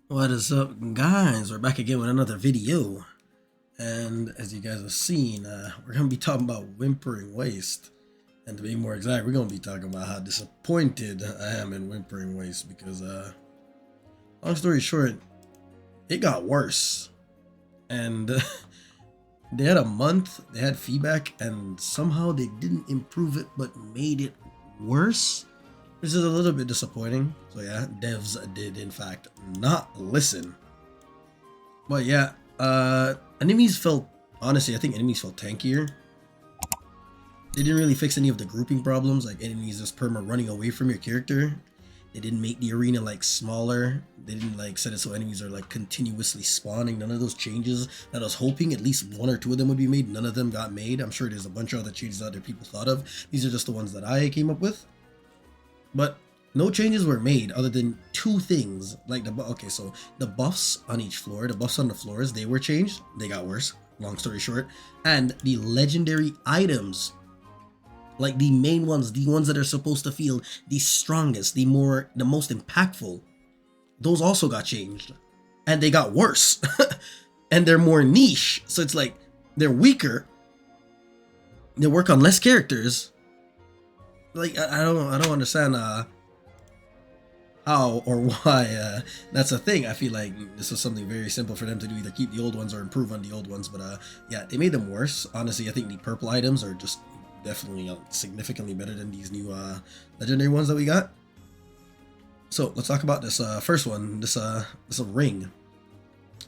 What is up, guys? We're back again with another video, and as you guys have seen, we're gonna be talking about Whimpering Waste, and to be more exact, we're gonna be talking about how disappointed I am in Whimpering Waste because, long story short, it got worse, and they had a month, they had feedback, and somehow they didn't improve it, but made it worse. This is a little bit disappointing. So yeah, devs did in fact not listen. But yeah, enemies felt, honestly, I think enemies felt tankier. They didn't really fix any of the grouping problems, like enemies just perma running away from your character. They didn't make the arena like smaller. They didn't like set it so enemies are like continuously spawning. None of those changes that I was hoping at least one or two of them would be made. None of them got made. I'm sure there's a bunch of other changes out there people thought of. These are just the ones that I came up with. But no changes were made other than two things. Like okay, so the buffs on each floor, the buffs on the floors, they were changed. They got worse. Long story short, and the legendary items, like the main ones, the ones that are supposed to feel the strongest, the most impactful, those also got changed, and they got worse, and they're more niche. So it's like they're weaker. They work on less characters. Like I don't understand how or why that's a thing. I feel like this was something very simple for them to do, either keep the old ones or improve on the old ones, but yeah, they made them worse. Honestly, I think the purple items are just definitely significantly better than these new legendary ones that we got. So let's talk about this first one, this ring,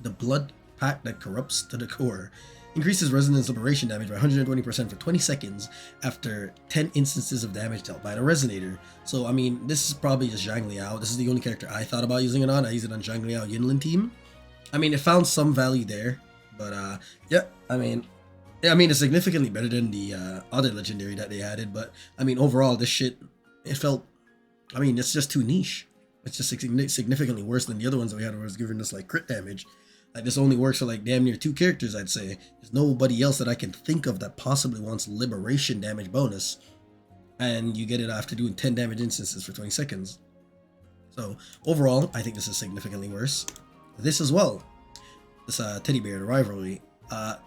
the blood pact that corrupts to the core. Increases resonance liberation damage by 120% for 20 seconds after 10 instances of damage dealt by the resonator. So, I mean, this is probably just Zhang Liao. This is the only character I thought about using it on. I use it on Zhang Liao Yinlin team. I mean, it found some value there, but yeah, it's significantly better than the other legendary that they added. But I mean, overall, this shit, it felt, I mean, it's just too niche. It's just significantly worse than the other ones that we had, where it was giving us like crit damage. Like, this only works for like damn near two characters, I'd say. There's nobody else that I can think of that possibly wants liberation damage bonus, and you get it after doing 10 damage instances for 20 seconds. So overall, I think this is significantly worse. This as well, this teddy bear, the rivalry,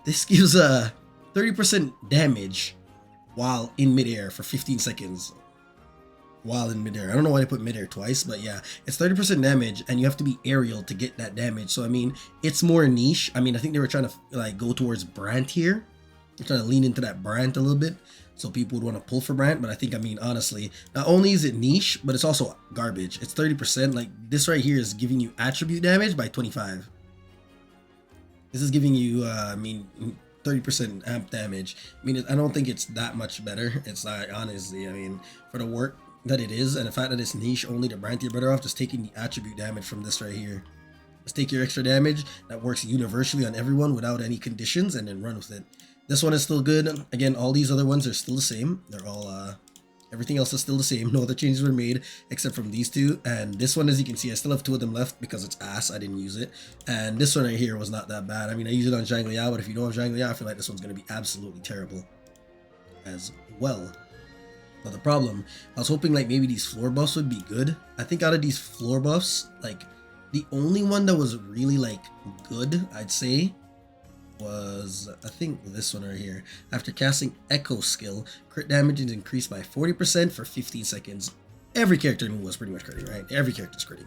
this gives 30% damage while in midair for 15 seconds. While in midair. I don't know why they put midair twice, but yeah, it's 30% damage, and you have to be aerial to get that damage. So I mean, it's more niche. I mean, I think they were trying to like go towards Brant here. They're trying to lean into that Brant a little bit, so people would want to pull for Brant. But I think, I mean, honestly, not only is it niche, but it's also garbage. It's 30%. Like, this right here is giving you attribute damage by 25. This is giving you, 30% amp damage. I mean, I don't think it's that much better. It's like, honestly, I mean, for the work that it is, and the fact that it's niche only to Brant, you're better off just taking the attribute damage from this right here. Just take your extra damage that works universally on everyone without any conditions, and then run with it. This one is still good. Again, all these other ones are still the same. They're all everything else is still the same. No other changes were made except from these two. And this one, as you can see, I still have two of them left because it's ass. I didn't use it. And this one right here was not that bad. I mean, I use it on Zhang Liao, but if you don't have Zhang Liao, I feel like this one's going to be absolutely terrible as well. But the problem, I was hoping like maybe these floor buffs would be good. I think out of these floor buffs, like the only one that was really like good, I'd say, was I think this one right here. After casting Echo skill, crit damage is increased by 40% for 15 seconds. Every character in Mu was pretty much critting, right? Every character's critting.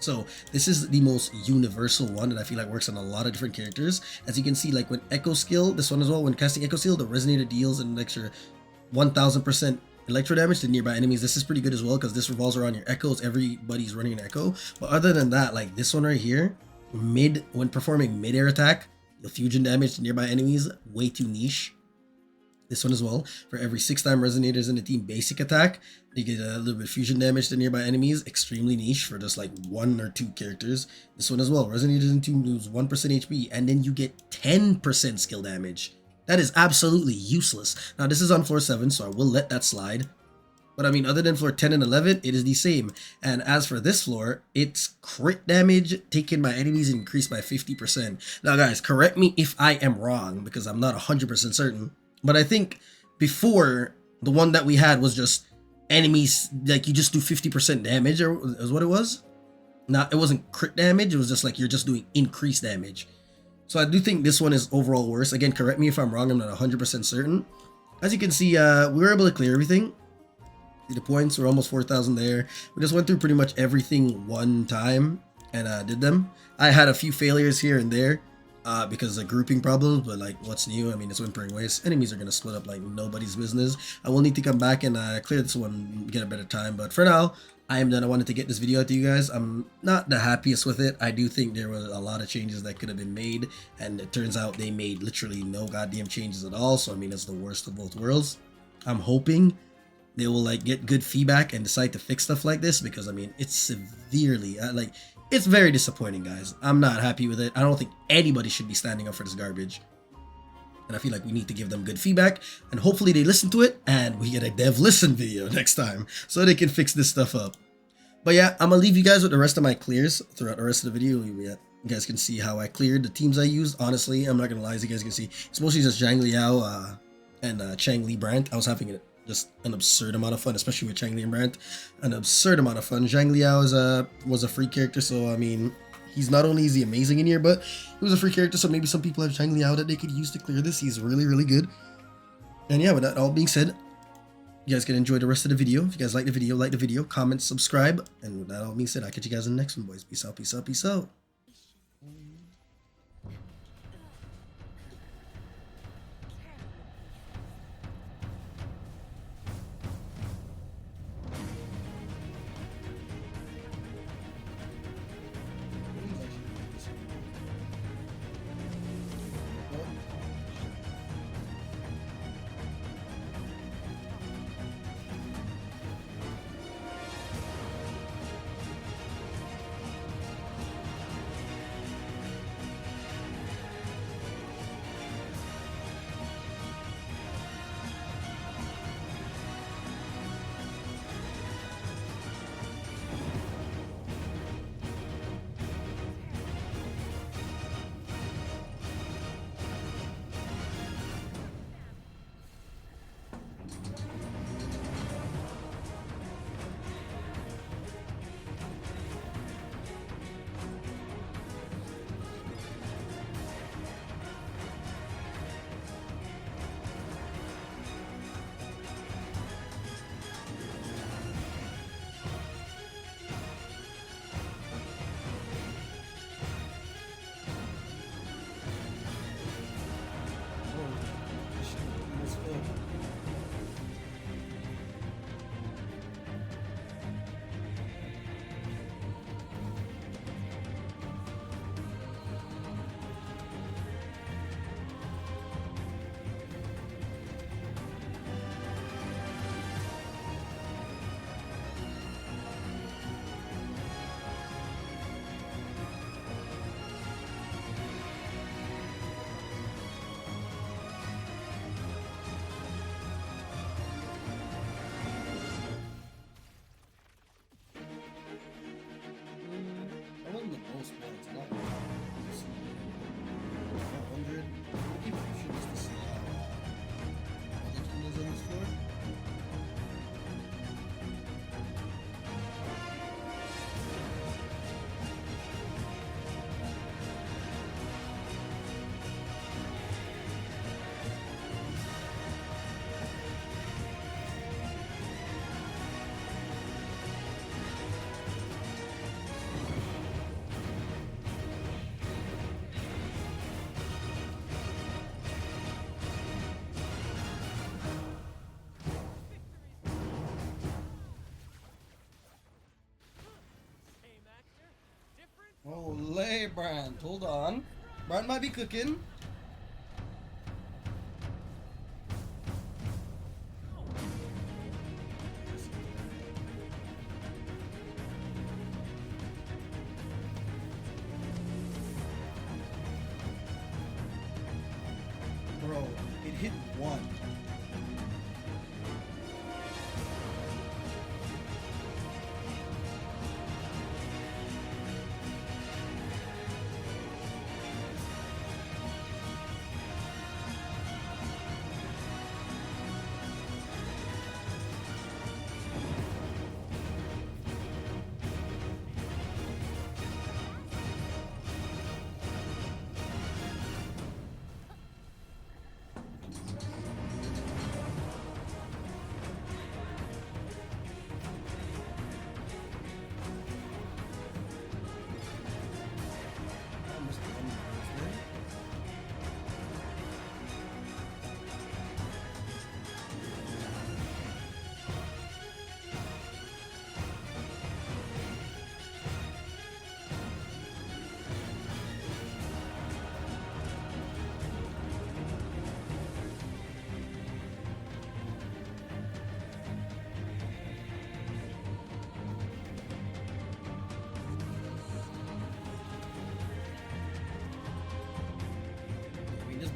So this is the most universal one that I feel like works on a lot of different characters. As you can see, like when Echo skill, this one as well, when casting Echo skill, the resonator deals an extra 1000% electro damage to nearby enemies. This is pretty good as well because this revolves around your echoes. Everybody's running an echo. But other than that, like this one right here, when performing mid-air attack, the fusion damage to nearby enemies, way too niche. This one as well, for every 6-time resonators in the team basic attack, you get a little bit of fusion damage to nearby enemies, extremely niche for just like 1 or 2 characters. This one as well, resonators in the team lose 1% HP, and then you get 10% skill damage. That is absolutely useless. Now, this is on floor 7, so I will let that slide. But I mean, other than floor 10 and 11, it is the same. And as for this floor, its crit damage taken by enemies increased by 50%. Now, guys, correct me if I am wrong, because I'm not 100% certain. But I think before, the one that we had was just enemies, like you just do 50% damage, or is what it was? Not, it wasn't crit damage. It was just like you're just doing increased damage. So I do think this one is overall worse. Again, correct me if I'm wrong. I'm not 100% certain. As you can see, we were able to clear everything. See the points, we're almost 4,000 there. We just went through pretty much everything one time and did them. I had a few failures here and there because of grouping problems, but like, what's new? I mean, it's Whimpering Waste. Enemies are going to split up like nobody's business. I will need to come back and clear this one, get a better time. But for now, I am done. I wanted to get this video out to you guys. I'm not the happiest with it. I do think there were a lot of changes that could have been made, and it turns out they made literally no goddamn changes at all. So I mean, it's the worst of both worlds. I'm hoping they will like get good feedback and decide to fix stuff like this, because I mean, it's severely like, it's very disappointing, guys. I'm not happy with it. I don't think anybody should be standing up for this garbage, and I feel like we need to give them good feedback, and hopefully they listen to it and we get a dev listen video next time so they can fix this stuff up. But yeah, I'm gonna leave you guys with the rest of my clears throughout the rest of the video. You guys can see how I cleared the teams I used. Honestly, I'm not gonna lie, as you guys can see, it's mostly just Zhang Liao and Chang Li Brandt. I was having just an absurd amount of fun, especially with Chang Li and Brandt. An absurd amount of fun. Zhang Liao was a free character, so I mean, he's not only is he amazing in here, but he was a free character, so maybe some people have Zhang Liao that they could use to clear this. He's really, really good. And yeah, with that all being said, you guys can enjoy the rest of the video. If you guys like the video, comment, subscribe. And with that all being said, I'll catch you guys in the next one, boys. Peace out, peace out, peace out. Olay, Brandt. Hold on. Brandt might be cooking. Bro, it hit one.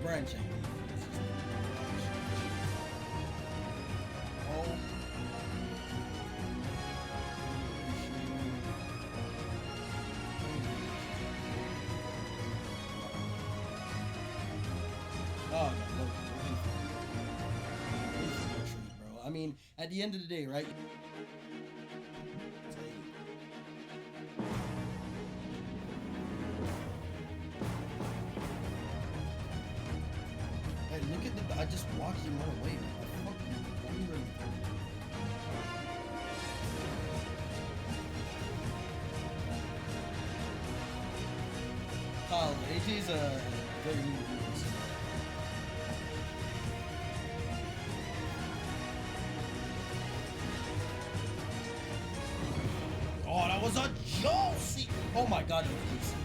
branching. Oh. Oh, no, bro. I mean, at the end of the day, right? Hey, look at the. I just watched him run away. Man. Fuck you. Why are you running? AJ's a very new. Oh, that was a juicy! Oh my god, it was juicy.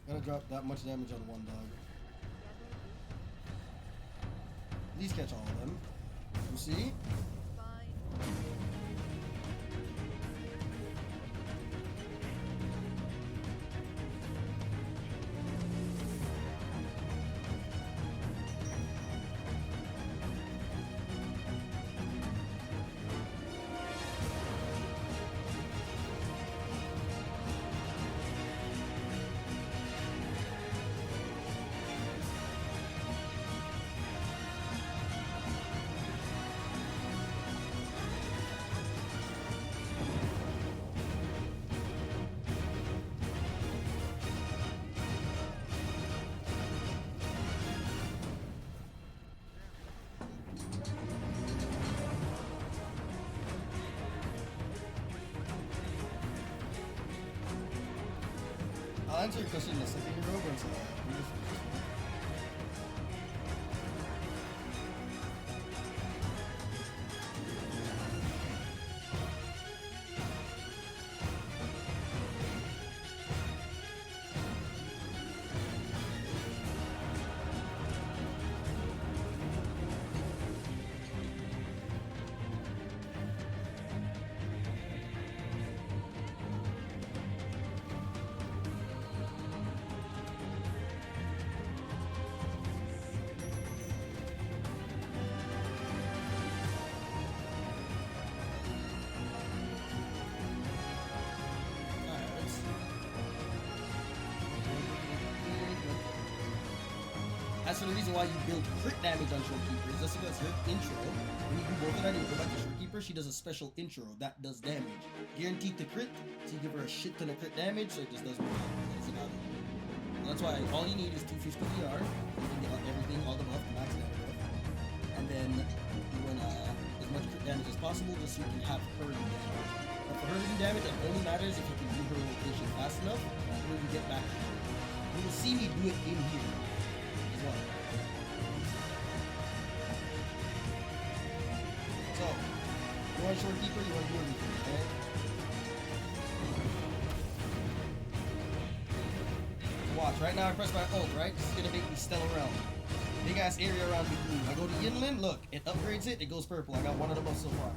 Gotta drop that much damage on one dog. At least catch all of them. You see? I'll answer your question in a second, bro, but that's the reason why you build crit damage on Shortkeeper. Is just because her intro, when you do both of that and you go back to Shortkeeper, she does a special intro that does damage. Guaranteed to crit, so you give her a shit ton of crit damage, so it just does more damage. So that's why all you need is 250 ER. You can get everything, all the buff, max damage buff. And then you want as much crit damage as possible, just so you can have her do damage. But for her to do damage, it only matters if you can do her rotation fast enough, and when you get back to her. You will see me do it in here. So, you want Shortkeeper, you want to do everything, okay? Watch, right now I press my ult, right? This is gonna make me stellar realm. Big ass area around me blue. I go to Yinlin, look, it upgrades it goes purple. I got one of the buffs so far.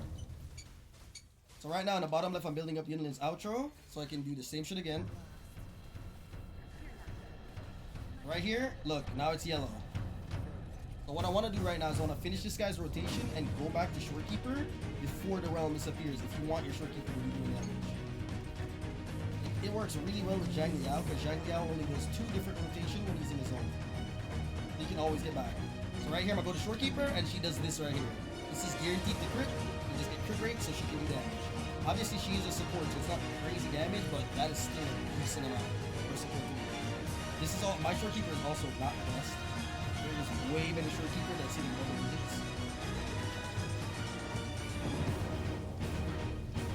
So right now in the bottom left, I'm building up Yinlin's outro, so I can do the same shit again. Right here, look, now it's yellow. So what I want to do right now is I want to finish this guy's rotation and go back to Shortkeeper before the realm disappears if you want your Shortkeeper to be doing damage. It works really well with Zhang Liao because Zhang Liao only does 2 different rotations when he's in his zone. He can always get back. So right here, I'm going to go to Shortkeeper and she does this right here. This is guaranteed to crit. You just get crit rate so she can do damage. Obviously, she is a support, so it's not crazy damage, but that is still a decent amount for support. This is all, my Shortkeeper is also not the best. There is way better Shortkeeper that's hitting more than hits.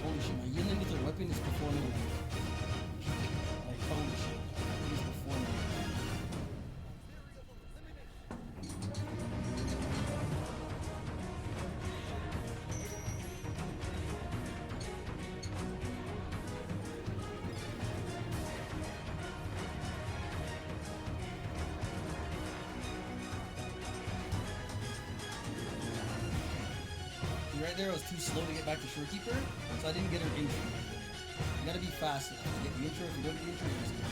Holy shit, my Yinlin with her weapon is performing like holy shit. He's performing. right there I was too slow to get back to Shorekeeper, so I didn't get her intro. You gotta be fast enough to get the intro. If you don't get the intro, you just get it.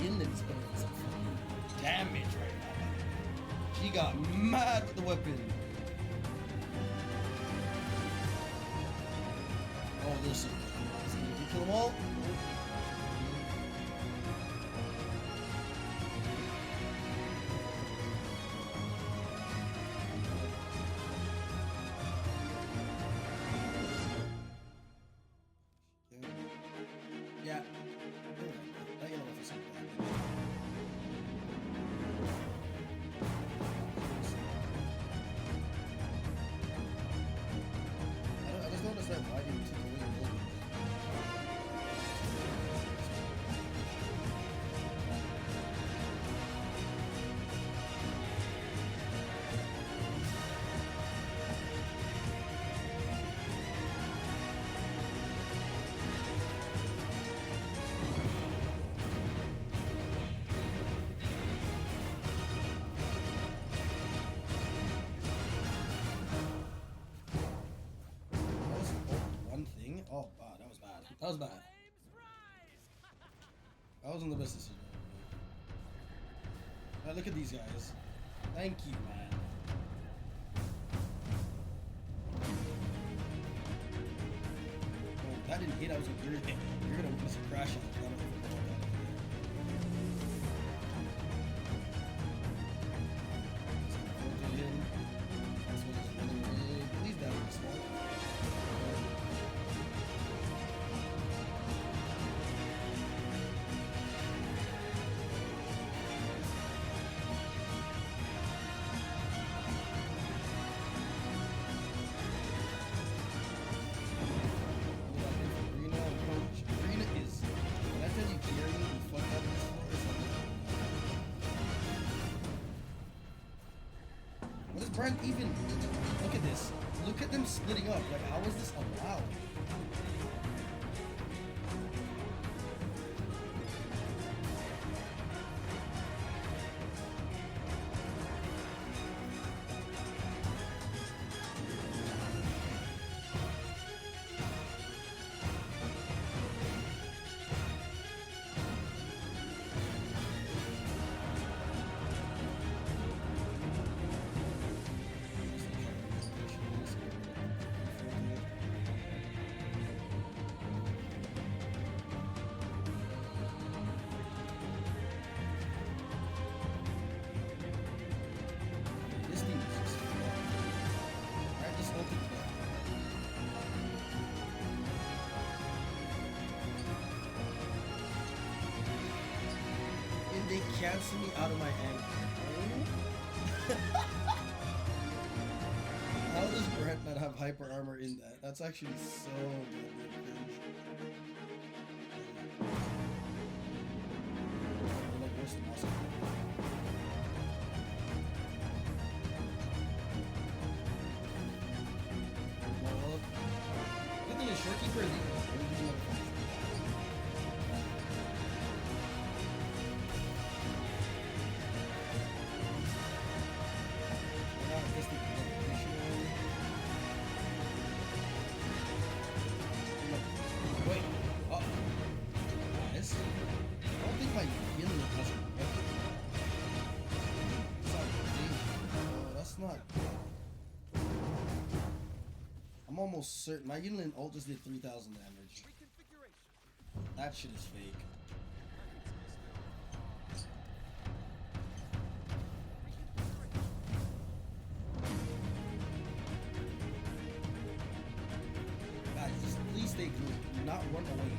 Yinlin's putting some fucking damage right now. She got mad with the weapon. Oh, there's some. Did you kill them all? Yeah. That yellow is so bad. I just don't understand why you took away your gold. Thing? Oh, wow, that was bad. That was bad. That wasn't the best decision. Alright, look at these guys. Thank you, man. Oh, that didn't hit. I was like, you're gonna witness a crash out. This one is running away. Please die with small. What is Brent even? Look at this. Look at them splitting up. Like, how is this allowed? They cancel me out of my anger. How does Brent not have hyper armor in that? That's actually so good. Like, where's the mouse? Well, good thing is Shorekeeper is Wait, guys, I don't think my Yinlin has a weapon. That's not. I'm almost certain my Yinlin ult just did 3,000 damage. That shit is fake. Guys, just please stay glued. Do not run away.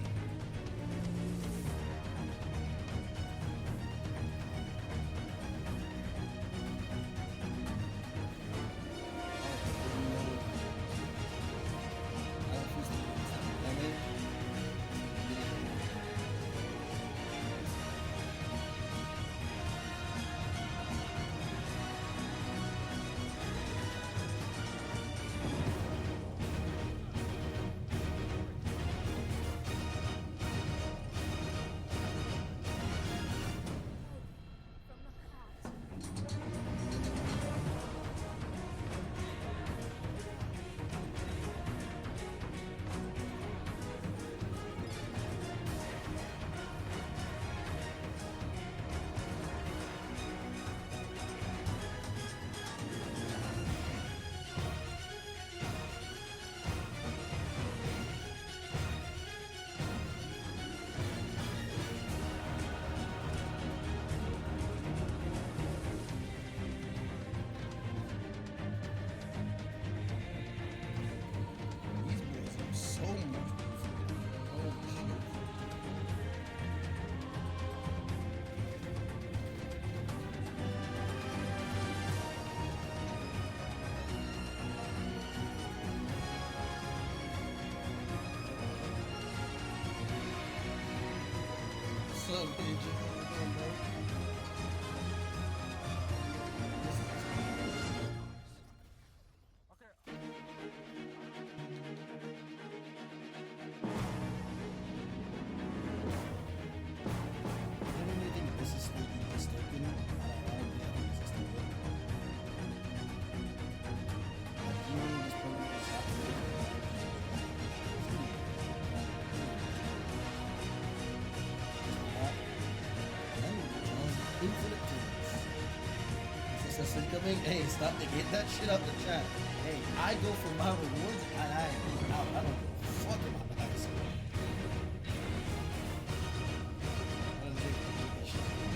Hey, stop to get that shit out the chat. Hey, I go for my rewards and I am out. I don't give a fuck about the episode.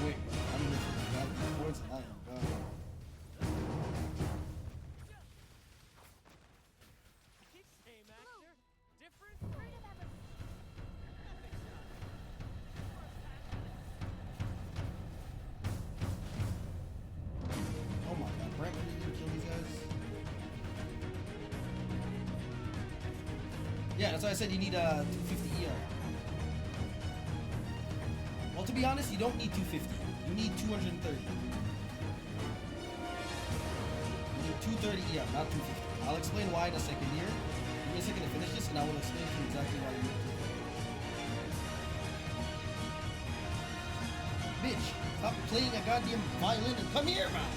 Wait, I'm here for the rewards and I am gone. Same actor, different. Oh my god, Brent, when did you kill these guys? Yeah, that's why I said you need 250 ER. Well, to be honest, you don't need 250. You need 230. You need 230 ER, not 250. I'll explain why in a second here. Give me a second to finish this, and I will explain to you exactly why you need 250. Bitch, stop playing a goddamn violin and come here, man!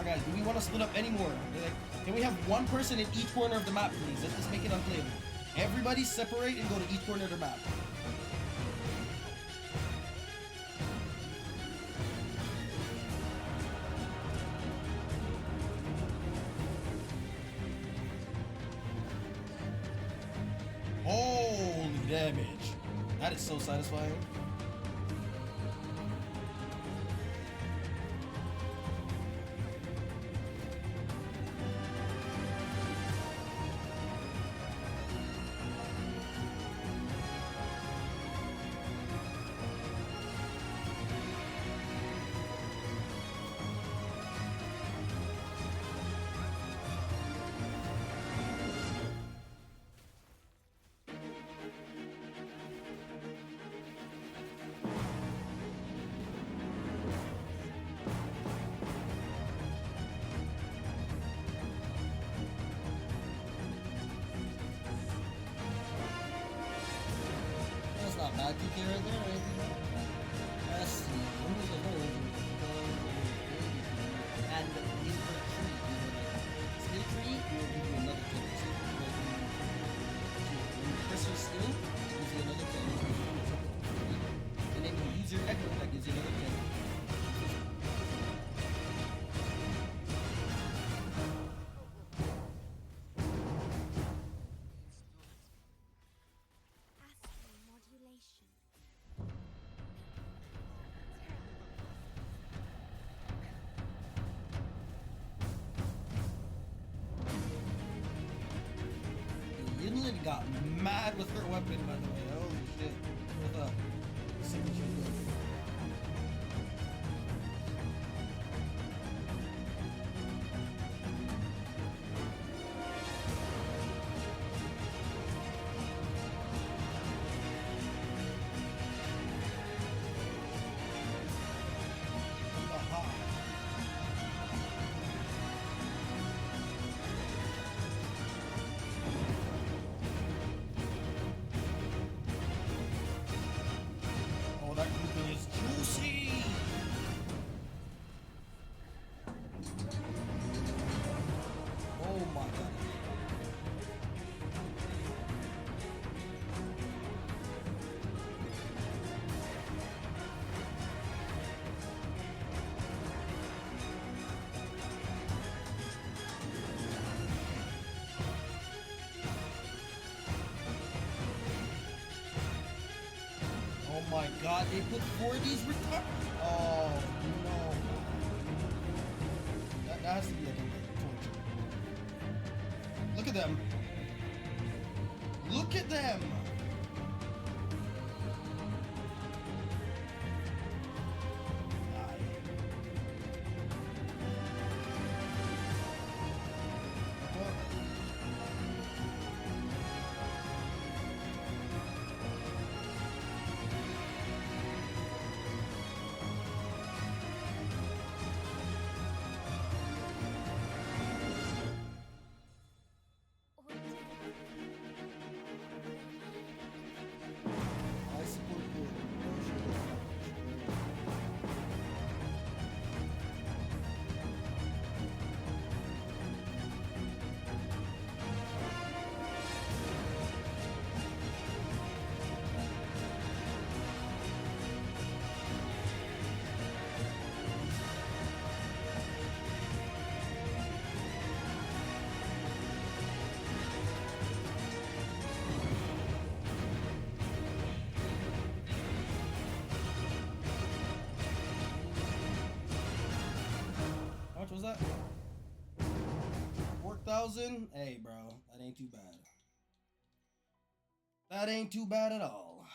Guys, do we want to split up anymore? Like, can we have one person in each corner of the map, please? Let's just make it unplayable. Everybody separate and go to each corner of the map. Holy damage. That is so satisfying. Not bad to get right there, right? Let's see. When was the hole? And in the tree, steel tree, we'll give you another 10%. When you press your skill, it gives you another 10. And then you use your echo, that gives you another 10. Yinlin got mad with her weapon, by the way. Holy shit. With a signature gun. Oh my god, they put 4 of these retard. Oh no. That has to be like a Look at them. Look at them. I support How much was that? 4,000? Hey, bro, that ain't too bad. That ain't too bad at all.